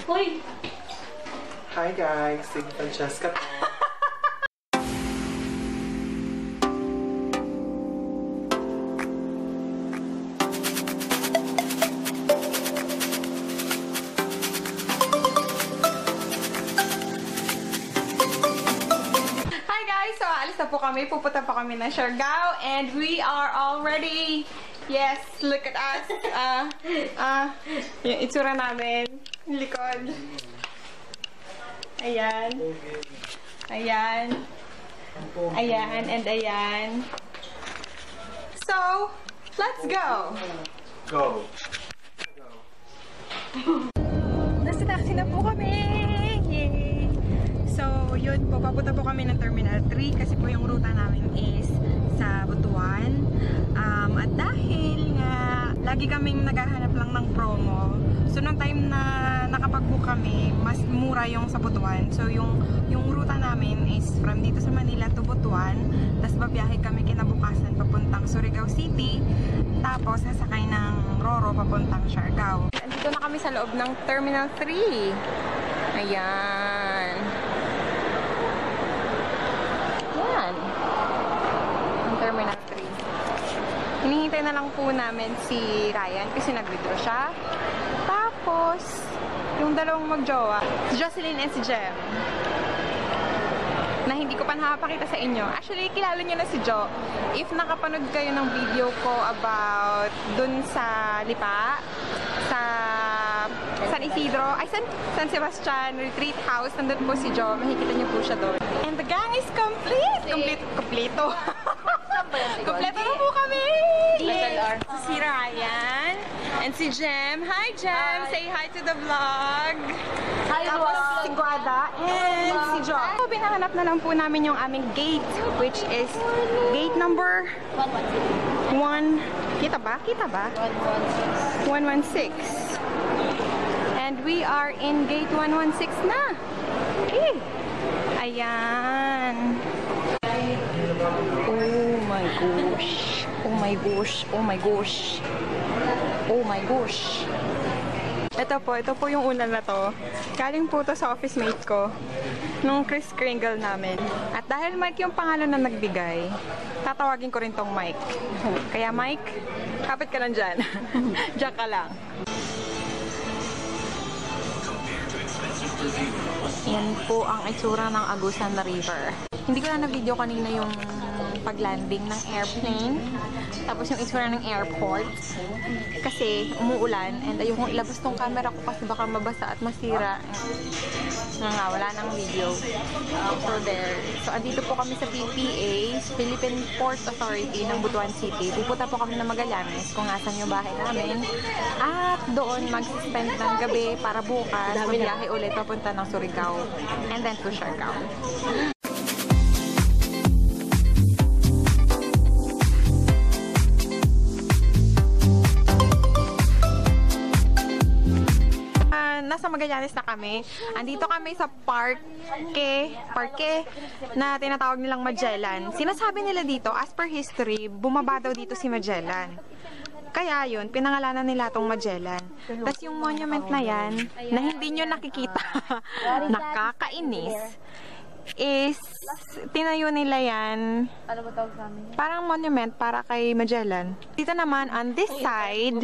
Hoy! Hi guys, si Francesca. So, alis na po kami. Pupunta pa kami ng Siargao. And we are all ready. Yes, look at us. Yung itsura namin. Likod. Ayan. Ayan. Ayan and ayan. So, let's go. Go. Nasa taxi na po kami. Yay! So, yun po. Papunta po kami ng Terminal 3 kasi po yung ruta namin is sa Butuan. At dahil nga, lagi kaming naghahanap lang ng promo. So, nung time na nakapag-book kami, mas mura yung sa Butuan. So, yung ruta namin is from dito sa Manila to Butuan. Tapos, babiyahe kami kinabukasan papuntang Surigao City. Tapos, sasakay ng Roro papuntang Siargao. Andito na kami sa loob ng Terminal 3. Ayan. Yan. Ang Terminal 3. Hinihintay na lang po namin si Ryan kasi nag-withdraw siya. Tapos, yung dalawang magjowa, si Jocelyn and si Jem, na hindi ko pa nakapakita sa inyo. Actually, kilala niyo na si Jo. If nakapanood kayo ng video ko about dun sa Lipa, sa San Isidro, ay San Sebastian Retreat House, nandun po si Jo. Makikita niyo po siya doon. And the gang is complete! Kompleto. Kompleto na po kami! Yes. Si Ryan and si Jem. Hi, Jem! Hi. Say hi to the vlog! Hi, Tapos si Guada and si Jo. So, binahanap na lang po namin yung aming gate, which is gate number 1. Kita ba? 116. And we are in gate 116 na. Eh. Ayan. Oh my gosh. Oh my gosh. Oh my gosh. Oh my gosh. Ito po yung ulan na to. Galing po to sa office mate ko nung Kris Kringle namin. At dahil Mike yung pangalan na nagbigay, tatawagin ko rin tong Mike. Kaya Mike, kapit ka lang dyan. Diyan ka lang. Yan po ang itsura ng Agusan River. Hindi ko na na-video kanina yung pag-landing ng airplane. Tapos yung itsura ng airport. Kasi umuulan and ayokong ilabas tong camera ko kasi baka mabasa at masira. Nga, wala nang video. So there. So andito po kami sa PPA, Philippine Port Authority ng Butuan City. Pupunta po kami ng Magallanes kung asan yung bahay namin. At doon mag-spend ng gabi para bukas magbiyahe ulit papunta ng Surigao and then to Siargao. Nasa Magallanes na kami. Andito kami sa parke na tinatawag nilang Magellan. Sinasabi nila dito, as per history, bumaba daw dito si Magellan. Kaya yun, pinangalanan nila tong Magellan. Tapos yung monument na yan, na hindi nyo nakikita, nakakainis, is tinayo nila yan. Ano ba tawag sa amin? Parang monument para kay Magellan. Dito naman on this side.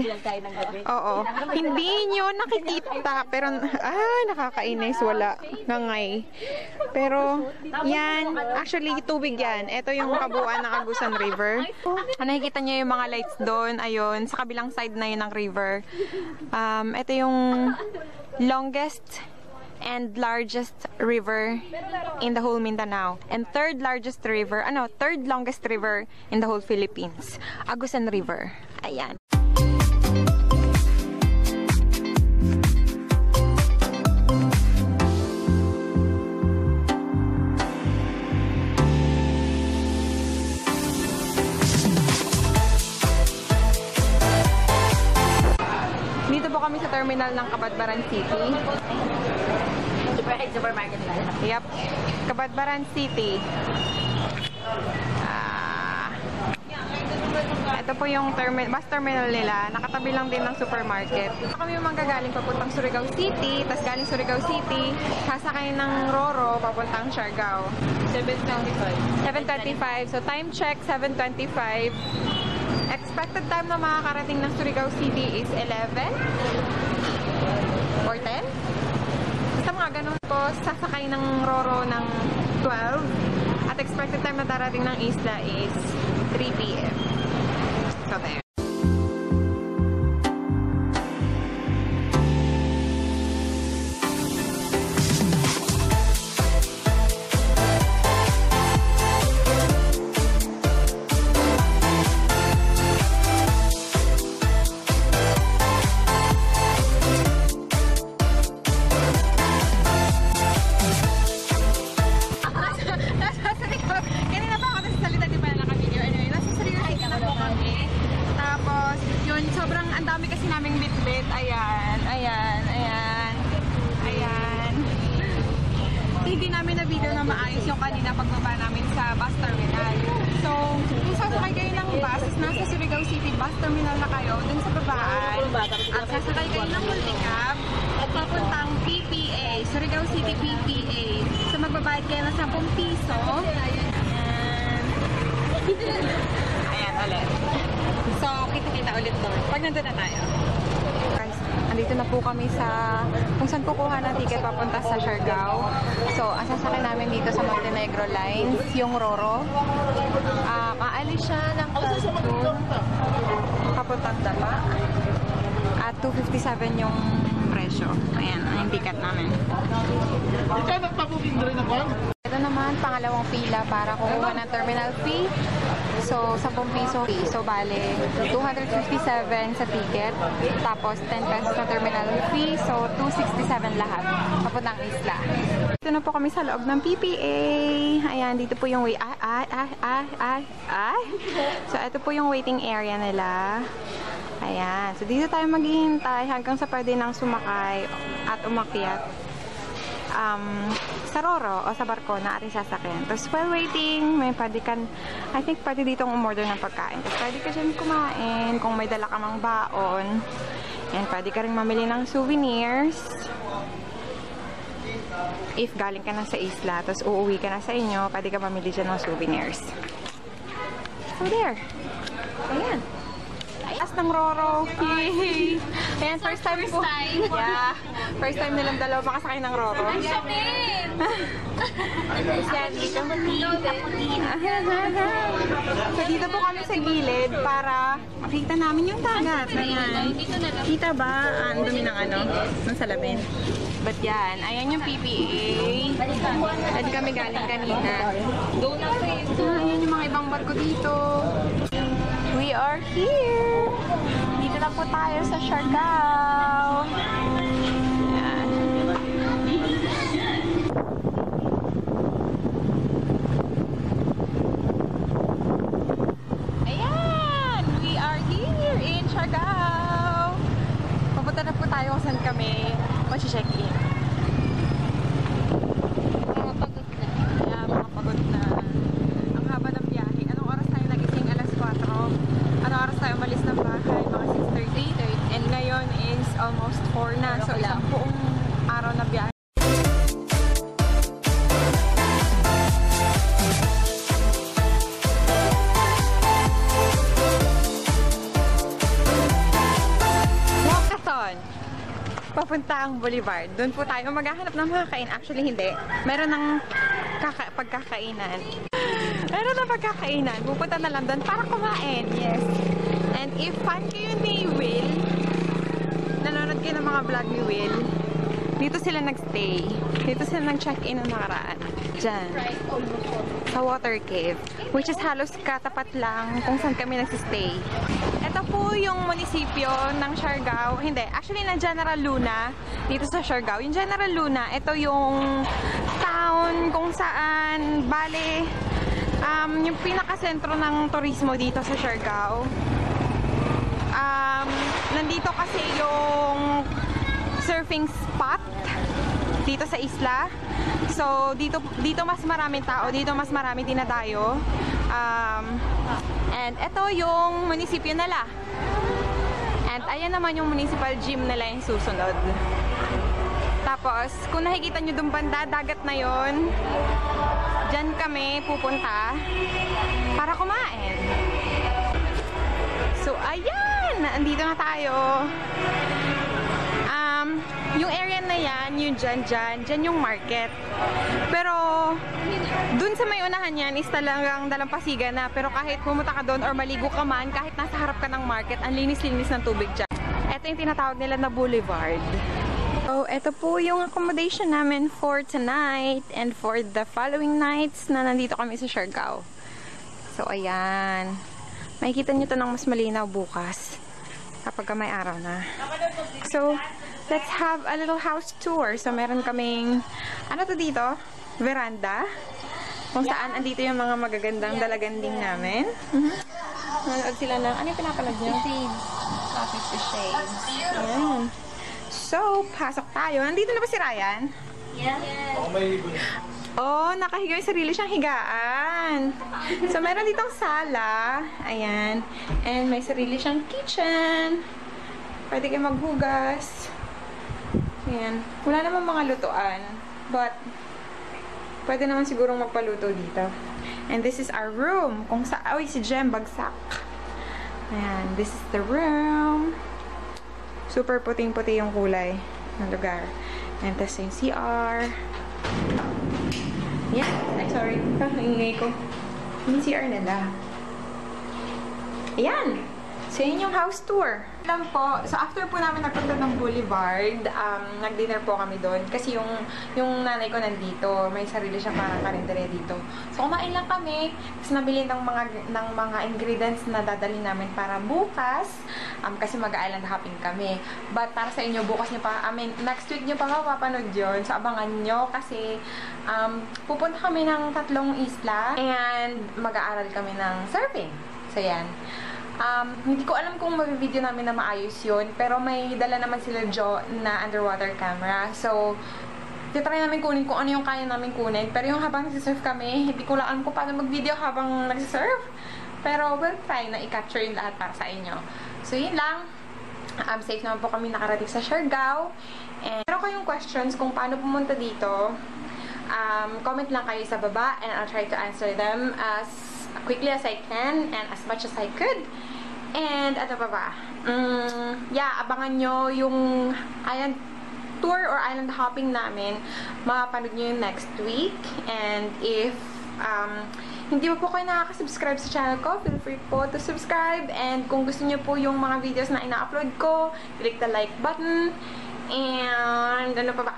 Oo. Hindi nyo nakikita pero nakakainis, wala ngangay. Pero yan, actually tubig yan. Ito yung kabuuan ng Agusan River. Nakikita nyo yung mga lights doon, ayun, sa kabilang side na yun ng river. Ito yung longest and largest river in the whole Mindanao. And third longest river in the whole Philippines. Agusan River. Ayan. Dito po kami sa terminal ng Cabadbaran City. Supermarket tayo. Yep. Cabadbaran City. Ito Ito po yung bus terminal nila. Nakatabi lang din ng supermarket. Kami yung manggagaling papuntang Surigao City, tapos galing Surigao City, sasakay ng Roro papuntang Siargao. 7:25. So time check, 7:25. Expected time na makakarating ng Surigao City is 11 or 10. Basta mga ganun po, sasakay ng Roro ng 12. At expected time na darating ng isla is 3 p.m. So there. Hindi namin na video na maayos yung kanina pagbaba namin sa bus terminal. So, kung sasakay kayo ng bus, nasa Surigao City bus terminal na kayo, dun sa babaan, at sasakay kayo ng multicab, at papuntang PPA, Surigao City PPA. So, magbabayad kayo ng 10 piso. Ayan, ulit. So, kita-kita ulit doon. Pag nandun na tayo. Guys, andito na po kami sa kung saan kukuha ng ticket papunta sa Siargao. So, ang sasakay namin dito sa Montenegro Lines, yung Roro. Aalis siya ng Cancun, papuntang Dapa. At 257 yung presyo. Ayan, ang ticket namin. Ito naman, pangalawang pila para kumuha ng terminal fee. So, 10 piso fee. So, bale, 257 sa ticket. Tapos, 10 pesos na terminal fee. So, 267 lahat. Papuntang isla. Ito na po kami sa loob ng PPA. Ayan, dito po yung So, ito po yung waiting area nila. Ayan. So, dito tayo maghihintay hanggang sa pwede nang sumakay at umakyat sa Roro o sa barko na ating sasakyan. Tapos, while waiting, may pwede kan, I think pwede ditong umorder ng pagkain. Tapos, pwede ka dyan kumain kung may dala ka mang baon. Yan, pwede ka rin mamili ng souvenirs. If galing ka na sa isla, tapos uuwi ka na sa inyo, pwede ka mamili dyan ng souvenirs. So, there. Ayan. As ng Roro. Yay! Ayan, first time po. Yeah. First time nilang dalawa makasakay ng Roro. So, dito po kami sa gilid para makita namin yung dagat. Ayan. Kita ba? Ang dumi ng ng salamin. But yan, ayan yung PPA. Pwede kami galing kanina. Ayan yung mga ibang barko dito. We are here! Dito na po tayo sa Siargao. Ayan. Ayan! We are here in Siargao. Papunta na po tayo kung saan kami mag-check-in. Mga pagod na. Yeah, mga pagod na. Ang haba ng biyahe. Anong oras tayo nagising? Alas 4. Anong oras tayo umalis ng bahay? Mga 6:30. And ngayon is almost 4 na. So, isang buong araw na biyahe. Papuntang Boulevard. Doon po tayo maghahanap ng mga kain. Actually, hindi. Meron ng pagkakainan. Meron ng pagkakainan. Pupunta na lang doon para kumain. Yes. And if fan kayo ni Will, nanonood kayo ng mga vlog ni Will, dito sila nagstay. Dito sila nag-check-in ng nakaraan. Diyan. Sa Water Cave. Which is halos katapat lang kung saan kami nagsistay. Ito po yung munisipyo ng Siargao. Hindi, actually na General Luna dito sa Siargao. Yung General Luna, ito yung town kung saan bale yung pinakasentro ng turismo dito sa Siargao. Nandito kasi yung surfing spot dito sa isla. So, dito mas maraming tao, dito mas marami dinadayo. And ito yung munisipyo nila. And ayan naman yung municipal gym nila yung susunod. Tapos, kung nakikita nyo dun banda, dagat na yon. Diyan kami pupunta para kumain. So, ayan! Andito na tayo. Yung area na yan, yung dyan yung market. Pero, dun sa may unahan yan is talagang dalampasigan na. Pero kahit pumunta ka doon or maligo ka man, kahit nasa harap ka ng market, ang linis-linis ng tubig dyan. Ito yung tinatawag nila na boulevard. So, ito po yung accommodation namin for tonight and for the following nights na nandito kami sa Siargao. So, ayan. Makikita nyo to ng mas malinaw bukas kapag may araw na. So, let's have a little house tour. So, meron kaming, ano to dito? Veranda. Kung saan andito yung mga magagandang dalaganding namin. Manood sila ng, ano yung pinapanood nyo? Coffee to Shades. Ayan. So, pasok tayo. Nandito na ba si Ryan? Yes. Oh, nakahiga yung sarili siyang higaan. So, meron ditong sala. Ayan. And may sarili siyang kitchen. Pwede kayo maghugas. Ayan. Wala naman mga lutuan. But, pwede naman sigurong magpaluto dito. And this is our room. Kung sa... Uy, si Jem, bagsak. Ayan. This is the room. Super puting-puti yung kulay ng lugar. And tas yung CR. Yeah. Ay, sorry. Ingay ko. Yung CR nila. Ayan. So, yun yung house tour. Alam po, so after po namin nagpunta ng Boulevard, nag-dinner po kami doon. Kasi yung nanay ko nandito, may sarili siya parang karinderya dito. So, kumain lang kami. Tapos nabili ng mga ingredients na dadalhin namin para bukas. Kasi mag-island hopping kami. But para sa inyo, bukas nyo pa, next week nyo pa mapapanood yun. So, abangan nyo kasi pupunta kami ng 3 isla and mag-aaral kami ng surfing. So, yan. Hindi ko alam kung mag-video namin na maayos yun, pero may dala naman sila Jo na underwater camera. So, titry namin kunin kung ano yung kaya namin kunin. Pero yung habang nagsisurf kami, hindi ko lang alam kung paano mag-video habang nagsisurf. Pero we'll try na i-capture yung lahat para sa inyo. So, yun lang. Safe naman po kami nakarating sa Siargao. And meron kayong questions kung paano pumunta dito, comment lang kayo sa baba and I'll try to answer them as quickly as I can and as much as I could. And ano pa ba? Yeah, abangan nyo yung island tour or island hopping namin. Mapapanood nyo yung next week. And if hindi po kayo nakaka-subscribe sa channel ko, feel free po to subscribe. And kung gusto nyo po yung mga videos na ina-upload ko, click the like button. And ano pa ba?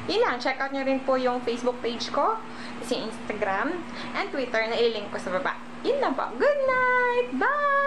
Yun lang, check out nyo rin po yung Facebook page ko, kasi Instagram, and Twitter na ililink ko sa baba. Yun lang po. Good night! Bye!